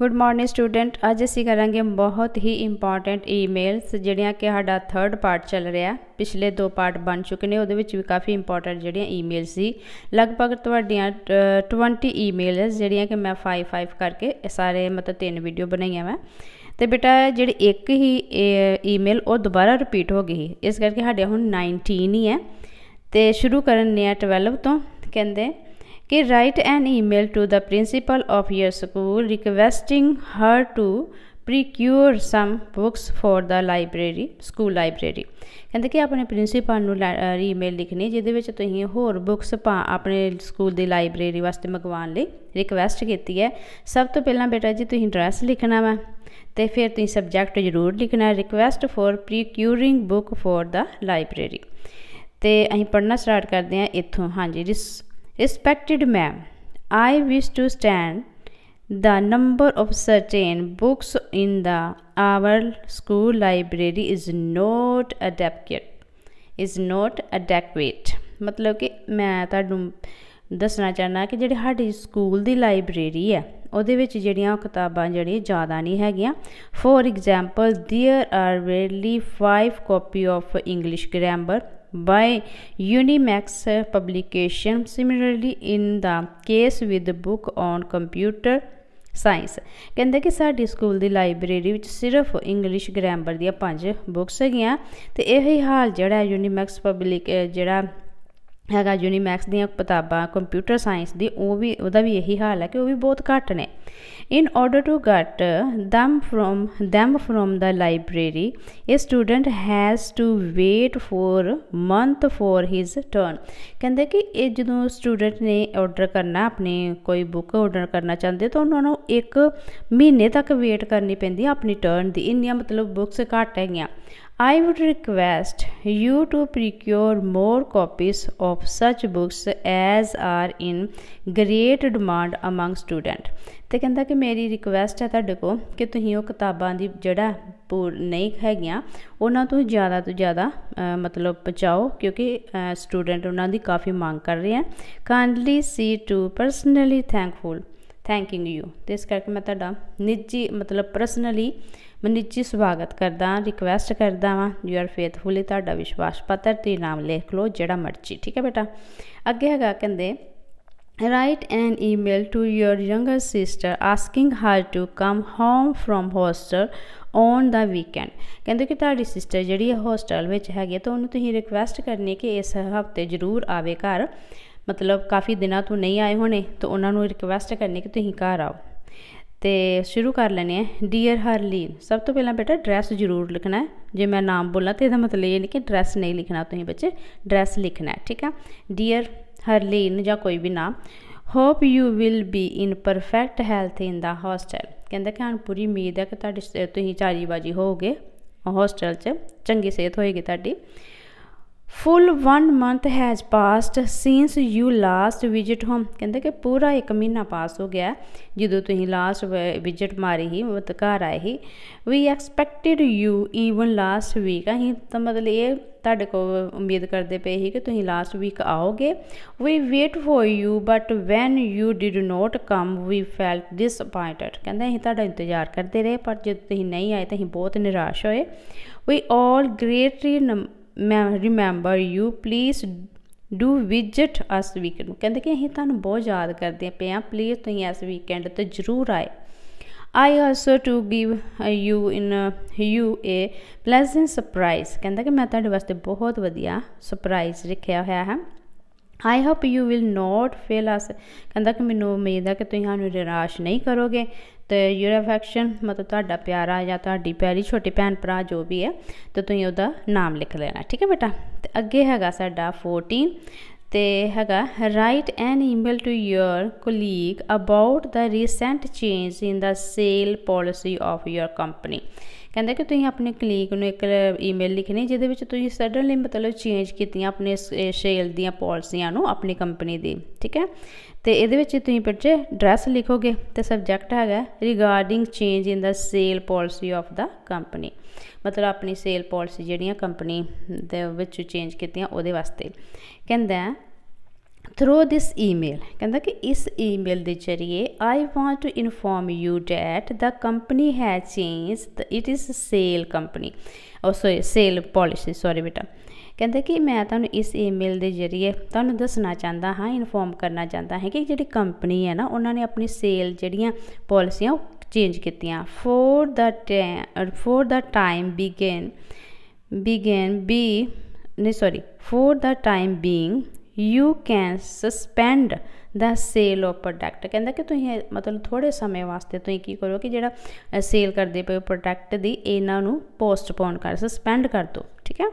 Good morning student. अज असी करांगे बहुत ही इंपॉर्टेंट ईमेल्स जिहड़ियां कि साडा थर्ड पार्ट चल रहा। पिछले 2 पार्ट बन चुके हैं, उहदे विच भी काफ़ी इंपॉर्टेंट जिहड़ियां ईमेल्स सी लगभग तुहाडियां 20 ईमेल्स जिहड़ियां कि मैं 5 करके सारे मतलब 3 वीडियो बनाइयां मैं। तो बेटा जिहड़ी एक ही ईमेल वो दोबारा रिपीट हो गई, इस करके साडे हुण 19 ही है। तो शुरू करने 12 तो कहते कि write an email to the principal of your school requesting her to procure some books for the library school library. कहते कि अपने प्रिंसीपल नूं ईमेल लिखनी जिहदे विच तुसीं होर बुक्स अपने स्कूल की लाइब्रेरी वास्ते मंगवाउण लई रिक्वेस्ट की है। सब तो पहलां बेटा जी तुसीं एड्रैस लिखना वा, तो फिर तुसीं सबजैक्ट जरूर लिखना request for procuring book for the library. तो असीं पढ़ना स्टार्ट करते हैं इत्थों। हाँ जी, Respected ma'am, I wish to stand the number of certain books in our school library is not adequate। मतलब कि मैं तुहानूं दसना चाहना कि जिहड़ी साडी स्कूल दी लाइब्रेरी है उहदे विच जिहड़ियां किताबां जिहड़ियां ज़्यादा नहीं हैगियां। For example there are rarely 5 copy of English grammar by Unimax publication, similarly in the case with the book on computer science. कहते कि साडी स्कूल की लाइब्रेरी विच सिर्फ इंग्लिश ग्रामर दी 5 बुक्स हैगियां। तो यही हाल जिहड़ा यूनीमैक्स पब्लिक जिहड़ा हैगा यूनीमैक्स दी किताबां कंप्यूटर साइंस दी उहदा भी यही हाल है कि वह भी बहुत घट ने। In order to get them from the library, a student has to wait for month for his turn। कहते कि ये जो स्टूडेंट ने ऑर्डर करना अपनी कोई बुक ऑर्डर करना चाहते तो उन्होंने 1 महीने तक वेट करनी पैंदी अपनी टर्न दी। इन्नियां मतलब बुक्स घट हैगियां। I would request you to procure more copies of such books as are in great demand among student। तो कहता कि मेरी रिक्वेस्ट है तुहाडे को कि तुसीं वो किताबां दी जिहड़ा नहीं हैगियां उन्हां तो ज़्यादा मतलब पहुँचाओ, क्योंकि स्टूडेंट उन्हां दी काफ़ी मांग कर रहे हैं। Kindly see to personally thanking you. तो इस करके मैं तुहाडा निजी मतलब पर्सनली मैं निजी स्वागत करदा, रिक्वेस्ट करदा वा। यू आर फेथफुली तुहाडा विश्वास पत्र ते नाम लिख लो जिहड़ा मर्जी, ठीक है बेटा। अगे हैगा कहंदे write an email to your younger sister asking her to come home from hostel on the weekend. कहते कि तुहाडी सिस्टर जिहड़ी हॉस्टल में हैगी तो उन्होंने तुसीं रिक्वेस्ट करनी कि इस हफ्ते जरूर आवे घर, मतलब काफ़ी दिनों तो नहीं आए होने, तो उन्होंने रिक्वेस्ट करनी कि तुसीं घर आओ। तो शुरू कर लेने डियर हरलीन। सब तो पहला बेटा ड्रैस जरूर लिखना है। जे मैं नाम बोला तो यह मतलब ये नहीं कि ड्रैस नहीं लिखना, तुसीं बच्चे ड्रैस लिखना है, ठीक है। डियर हरलीन या कोई भी नाम। Hope you will be in perfect health in the hostel. कहते कि हूँ पूरी उम्मीद है कि तुसीं चारी बाजी होगे हॉस्टल च, चंगी सेहत होएगी तुहाडी। Full 1 month has passed since you last visit home. कहते कि पूरा 1 महीना पास हो गया जो तुसीं लास्ट विजिट मारी ही मतलब घर आए ही। We expected you even last week. अं तो मतलब ये तुहाडे को उम्मीद करते पे ही कि तुसीं लास्ट वीक आओगे। We wait for you but when you did not come we felt disappointed. कहते अं तुहाडा इंतजार करते रहे पर जो तुसीं नहीं आए तो अं बहुत निराश होए। We all greatly remember you please do visit us weekend. कहते कि अं तुहानूं बहुत याद करते पे हैं, प्लीज़ तुसीं इस वीकेंड तो जरूर आए। I also to give you a pleasant surprise. कहता कि मैं तुहाडे वास्ते बहुत वधिया सरप्राइज़ रखा हुआ है। I hope you will not fail us. कहता कि मैनूं उम्मीद है कि तुसीं सानूं निराश नहीं करोगे। तो यूर अफैक्शन मतलब तुहाडा प्यारा या तुहाडी प्यारी छोटी भैन भरा जो भी है तो तुसीं उहदा नाम लिख लेना, ठीक है बेटा। तो अगे हैगा साडा 14 तो हैगा write an email to your colleague about the recent change in the sale policy of your company. कहते कि तुसीं अपने कलीग नूं एक ईमेल लिखनी जिहदे विच तुसीं सडनली मतलब चेंज कीतियां अपने सेल दीयां पॉलिसियां नूं अपनी कंपनी दी, ठीक है। तो ये तुसीं बच्चे ड्रैस लिखोगे तो सबजैक्ट है regarding change in the sale policy of the company, मतलब अपनी सेल पॉलिसी जिहड़ियां कंपनी दे विच चेंज कीतियां उहदे वास्ते। कहंदा थ्रू दिस ईमेल कहता कि इस ईमेल के जरिए I want to inform you that the company has change it is sale company sorry sale policy sorry बेटा कहते कि मैं तुहानू इस ईमेल के जरिए तुहानू दसना चाहता हाँ इनफॉर्म करना चाहता है कि जी कंपनी है ना उन्होंने अपनी सेल जड़ियाँ पॉलिसियाँ चेंज कीतियाँ for the time for the time being you can suspend the sale of product कहता कि तुम मतलब थोड़े समय वास्ते तुम की करो कि जो सेल करते पे प्रोडक्ट की इन्हों पोस्टपोन कर सस्पेंड कर दो ठीक है।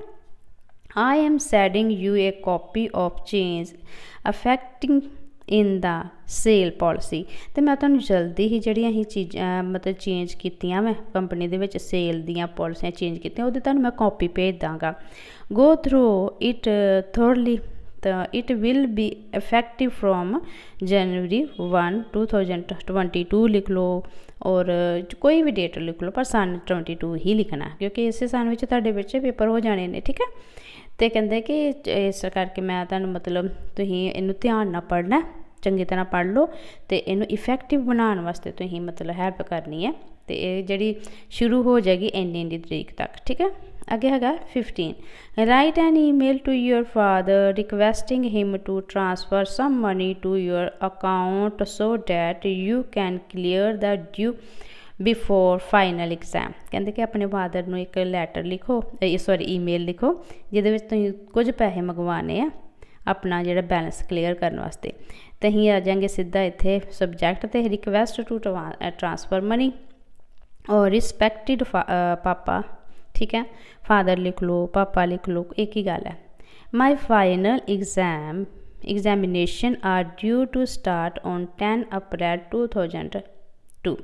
I am sending you a copy of change affecting in the sale policy तो मैं तुहानू जल्दी ही जड़ियाँ ही चीज़ां मतलब चेंज कीतियां मैं कंपनी दे विच सेल दियां पॉलिसियां चेंज कीतियां उहदी तुहानू मैं कॉपी भेज दांगा गो थ्रू इट थोरली तो it will be effective from January 1 2022 लिख लो और कोई भी डेट लिख लो पर सन 22 ही लिखना क्योंकि इस सन विच तुहाडे बच्चे पेपर हो जाने ने ठीक है। तो कहते कि इस करके मैं तुहानू मतलब तुसीं इनू ध्यान नाल पढ़ना चंगी तरह पढ़ लो तो इनू इफेक्टिव बनाने वास्ते तुसीं मतलब हैल्प करनी है तो ये जी शुरू हो जाएगी इन्नी तरीक तक ठीक है। अगे है 15 write an email to your father requesting him to transfer some money to your account so that you can clear the due before final exam कहते कि अपने फादर नू एक लैटर लिखो सॉरी ईमेल लिखो जिहदे विच तुसीं कुछ पैसे मंगवाने आ अपना जो बैलेंस क्लीयर करने वास्ते तो अं आ जाएंगे सीधा इत्थे सब्जैक्ट तो रिक्वेस्ट टू ट्रांसफर मनी और रिस्पैक्टिड पापा ठीक है फादर लिख लो पापा लिख लो एक ही गल है। My final examination are due to start on 10 April 2002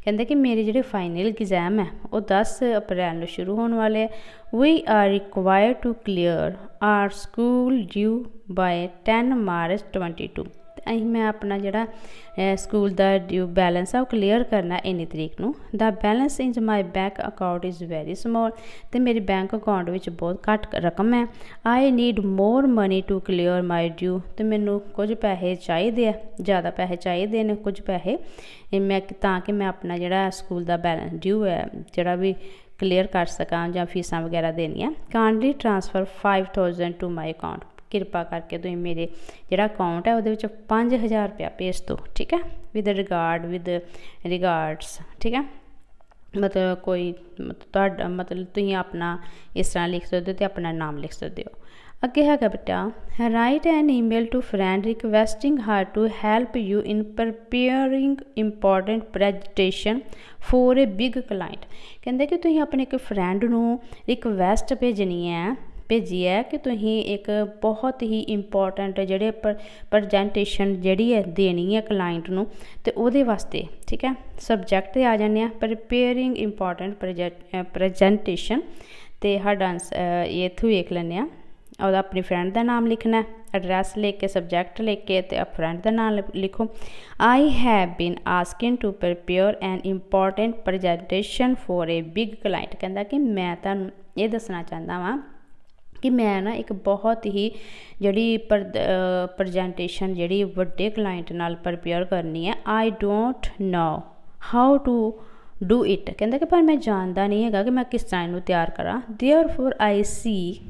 कहते कि मेरे जो फाइनल एग्जाम है वो 10 अप्रैल शुरू होने वाले हैं। We are required to clear our school due by 10 March 22 अं मैं अपना जोड़ा स्कूल का ड्यू बैलेंस है वो क्लीयर करना इन्नी तरीक नू the balance in my bank account is very small तो मेरे बैंक अकाउंट में बहुत घट रकम है। I need more money to clear my due तो मैनू कुछ पैसे चाहिए ज़्यादा पैसे चाहिए ने कुछ पैसे मैं ताकि मैं अपना जोड़ा स्कूल का बैलेंस ड्यू है जोड़ा भी क्लीयर कर सकां या फीसां वगैरह देनियां kindly transfer 5000 to my account कृपा करके तुम मेरे जोड़ा अकाउंट है वो 5000 रुपया भेज दो ठीक है विद रिगार्ड्स ठीक है। मतलब कोई मतलब तुम अपना इस तरह लिख सकते हो तो अपना नाम लिख सकते हो। अगे है बेटा write an email to friend requesting her to help you in preparing important presentation for a big client कहते कि तुम अपने एक फ्रेंड नू रिक्वेस्ट भेजनी है कि तुम एक बहुत ही इंपॉर्टेंट जोड़े प्रजेंटेशन जी है देनी है क्लाइंट नू तो वो वास्ते ठीक है। सब्जैक्ट आ जाने प्रिपेयरिंग इंपॉर्टेंट प्रजेंटेशन तो साडा ये इत्थों वेख लैने और अपनी फ्रेंड का नाम लिखना एड्रैस लेके सब्जैक्ट लेके तो फ्रेंड का नाम लिखो। I have been asking to prepare an important presentation for a big client कहता कि मैं तुहानू ये दसना चाहता वा कि मैं ना एक बहुत ही जी प्रजेंटेशन जी वड्डे क्लाइंट नाल प्रिपेयर करनी है। I don't know how to do it कहता कि पर मैं जानता नहीं है कि मैं किस तरह इनू तैयार करा therefore I see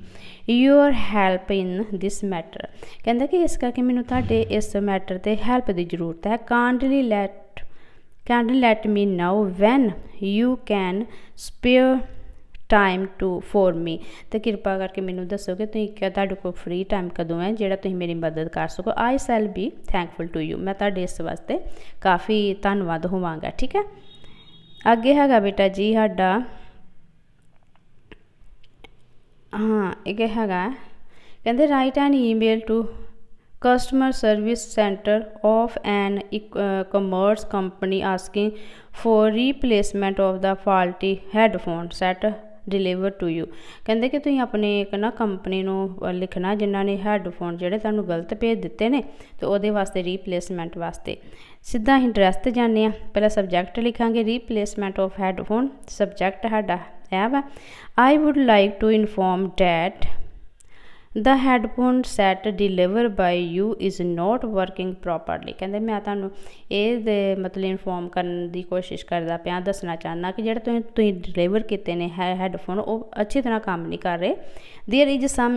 your help in this matter कहता कि इस करके मैनू तुहाडे इस मैटर ते हैल्प की जरूरत है। Kindly let me know when you can spare time to for me तो कृपा करके मैनू दसो कि तुहाडे कोल फ्री टाइम कदों है जिहड़ा तुसीं मेरी मदद कर सको। I shall be thankful to you मैं तुहाडे इस वास्ते काफ़ी धन्नवाद होवांगा ठीक है। अगे है बेटा जी साडा हाँ एक है कहते write an email to customer service centre of an commerce company asking for replacement of the faulty headphone set deliver to you कहते कि तुम अपने एक ना कंपनी नू लिखना जिन्होंने हैडफोन जोड़े तुहानू गलत भेज दिते ने तो वो वास्ते रिप्लेसमेंट वास्ते सीधा अं एड्रैस ते जाने पहले सब्जैक्ट लिखांगे रिप्लेसमेंट ऑफ हैडफोन सब्जैक्ट साडा है वा I would like to inform that the headphone set delivered by you is not working properly. कहते मैं तुहानू ये मतलब इनफॉर्म करने की कोशिश करता पाया, दसना चाहना कि जेह्ड़े तुसीं डिलीवर किए ने हैडफोन वो अच्छी तरह काम नहीं कर रहे। There is some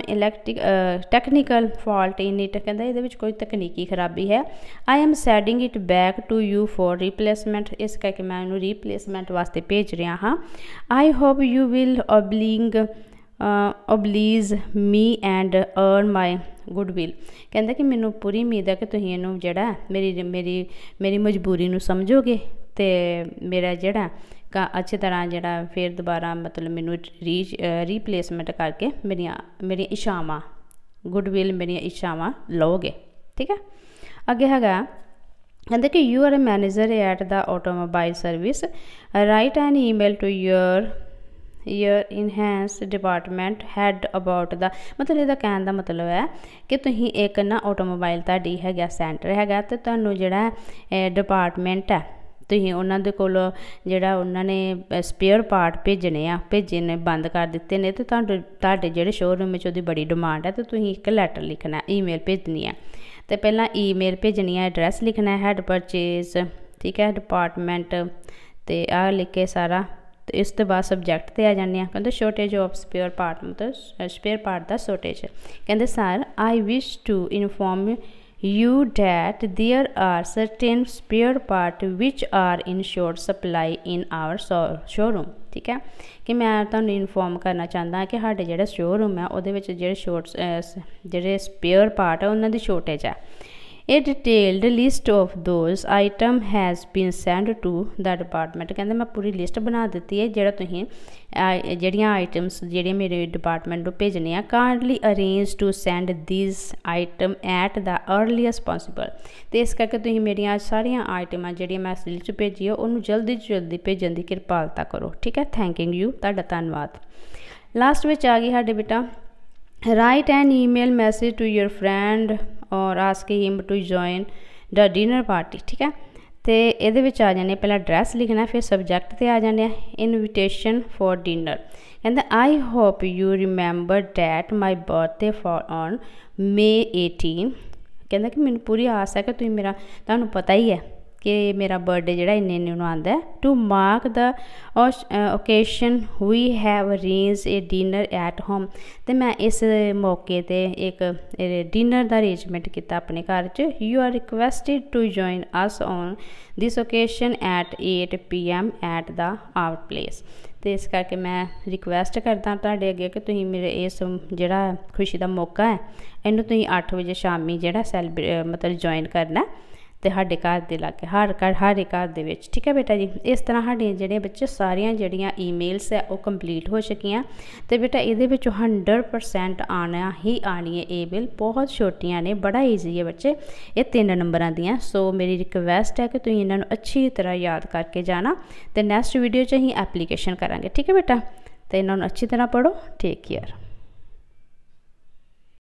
technical fault in it. कहते ये कोई तकनीकी खराबी है। I am sending it back to you for replacement. इस करके मैं इन्हूं रिप्लेसमेंट वास्ते भेज रहा हाँ। आई होप यू विल oblige me and earn my goodwill। कहते कि मैनू पूरी उम्मीद है कि तुसीं इहनूं जिहड़ा मेरी मजबूरी नूं समझोगे तो मेरा जिहड़ा अच्छी तरह जिहड़ा फिर दोबारा मतलब मैनू रीप्लेसमेंट करके मेरी इच्छावां गुडविल मेरी इच्छावां लोगे। ठीक है, अगे हैगा कहते कि you are a manager at the automobile service, write an email to your finance department head about the. मतलब ਇਹਦਾ कहने का मतलब है कि तुसीं एक ना ऑटोमोबाइल तुहाडी हैगा सेंटर हैगा ते तुहानूं जिहड़ा डिपार्टमेंट है तुसीं उन्हां दे कोलों जिहड़ा उन्हां ने स्पेयर पार्ट भेजने बंद कर दिते ने ते तुहाडे जिहड़े शोरूम विच ओहदी बड़ी डिमांड है ते तुसीं एक लैटर लिखना ईमेल भेजनी है। तो पहला ईमेल भेजनी है, एड्रैस लिखना है, हैड परचेज, ठीक है, डिपार्टमेंट ते आ लिख के सारा। तो इस तो बाद सबजैक्ट ते आ जाने कहते शॉर्टेज ऑफ स्पेयर पार्ट मतलब स्पेयर पार्ट का शॉर्टेज। कहते sir I wish to inform you that there are certain spare part which are in short supply in our showroom. ठीक है कि मैं तुहानूं इनफॉर्म करना चाहता कि साडे जिहड़ा शोरूम है उहदे विच जिहड़े स्पेयर पार्ट है उन्हां दी शॉर्टेज है। A detailed list of those item has been send to the department. कहते मैं पूरी लिस्ट बना दी है जिहड़ा तुसीं जिहड़ियां आइटम्स जिहड़ियां मेरे डिपार्टमेंट नूं भेजने आ। Kindly arrange to send this item at the earliest possible. तो इस करके तुसीं मेरियां सारियां आइटमां जिहड़ियां मैं लिस्ट भेजी है उन्होंने जल्दी तो जल्दी भेजन की किरपालता करो। ठीक है, थैंकिंग यू, तुहाडा धन्नवाद। लास्ट में आ गई साडे बेटा write an email message to your friend और ask him to join the dinner party. ठीक है, तो ये आ जाने पहला एड्रैस लिखना फिर सबजैक्ट ते आ जाने इनविटेशन फॉर डिनर। कहते I hope you remember that my birthday for on May 18। कहते कि मैनू पूरी आस है कि तुम मेरा तुहानू पता ही है कि मेरा बर्थडे जिहड़ा इन्ने आंदा है। To mark the occasion we have arrange a dinner at home. तो मैं इस मौके ते एक डिनर का अरेंजमेंट किया अपने घर च। You are requested to join us on this occasion at 8 PM at the our place. तो इस करके मैं रिक्वेस्ट करदा तुहाडे अगे कि तुसीं मेरे इस जिहड़ा खुशी का मौका है इनू तुसीं 8 बजे शामी जिहड़ा मतलब जॉइन करना तो साढ़े घर के लागे हर एक घर दे विच। ठीक है बेटा जी, इस तरह साढ़ियां जिहड़ियां बच्चे सारियां जिहड़ियां ईमेल्स है वो कंप्लीट हो चुकियां। तो बेटा ये 100% आना ही आनी है। ए बिल बहुत छोटियां ने, बड़ा ईजी है बच्चे, ये 3 नंबरां दियां। सो मेरी रिक्वेस्ट है कि तुम इन्होंने अच्छी तरह याद करके जाना। तो नैक्सट वीडियो च असीं एप्लीकेशन करांगे। ठीक है बेटा, तो इन्होंने अच्छी तरह पढ़ो। Take care.